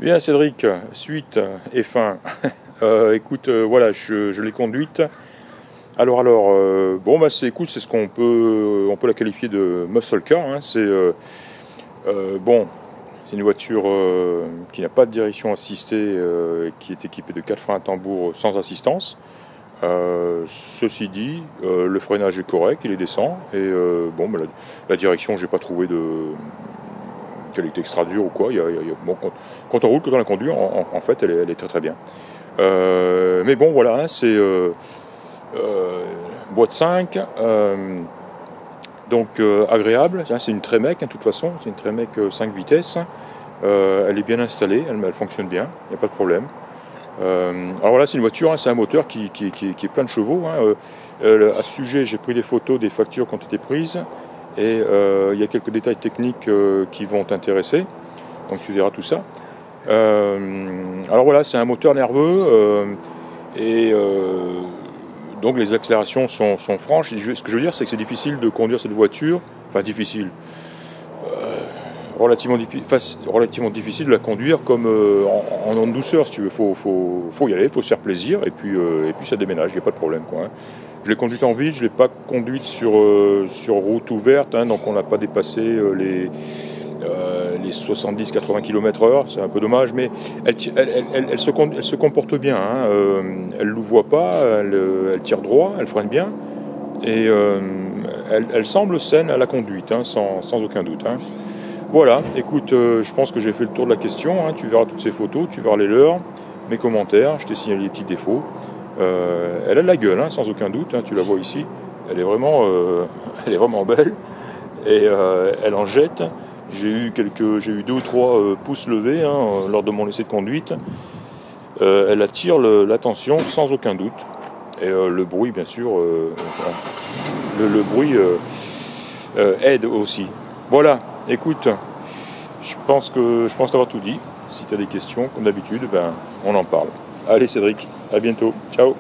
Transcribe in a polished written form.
Bien Cédric, suite et fin. Écoute, voilà, je l'ai conduite. Bon bah écoute, c'est ce on peut la qualifier de muscle car, hein. Bon, c'est une voiture qui n'a pas de direction assistée, qui est équipée de 4 freins à tambour sans assistance. Ceci dit, le freinage est correct, il est décent et bon, bah, la direction, j'ai pas trouvé qu'elle était extra dure ou quoi. Bon, quand on roule, quand on la conduit, en fait, elle est très très bien. Mais bon, voilà, hein, c'est boîte 5, donc agréable. C'est une Tremec, hein, de toute façon, c'est une Tremec 5 vitesses. Elle est bien installée, elle fonctionne bien, il n'y a pas de problème. Alors voilà, c'est une voiture, hein, c'est un moteur qui est plein de chevaux, hein. À ce sujet, j'ai pris des photos des factures qui ont été prises. Et il y a quelques détails techniques qui vont t'intéresser, donc tu verras tout ça. Alors voilà, c'est un moteur nerveux et donc les accélérations sont franches. Ce que je veux dire, c'est que c'est difficile de conduire cette voiture, enfin difficile, relativement difficile de la conduire comme en douceur, si tu veux. Faut y aller, faut se faire plaisir et puis ça déménage, il n'y a pas de problème, quoi, hein. Je l'ai conduite en ville, je ne l'ai pas conduite sur route ouverte, hein, donc on n'a pas dépassé les 70-80 km/h, c'est un peu dommage, mais elle se comporte bien, hein, elle ne louvoie pas, elle tire droit, elle freine bien, et elle semble saine à la conduite, hein, sans aucun doute, hein. Voilà, écoute, je pense que j'ai fait le tour de la question, hein, tu verras toutes ces photos, tu verras les leurs, mes commentaires, je t'ai signalé les petits défauts. Elle a de la gueule, hein, sans aucun doute, hein, tu la vois ici, elle est vraiment belle, et elle en jette. J'ai eu 2 ou 3 pouces levés, hein, lors de mon essai de conduite. Elle attire l'attention sans aucun doute, et le bruit, bien sûr, le bruit aide aussi. Voilà, écoute, je pense t'avoir tout dit. Si tu as des questions, comme d'habitude, ben, on en parle. Allez Cédric, à bientôt, ciao.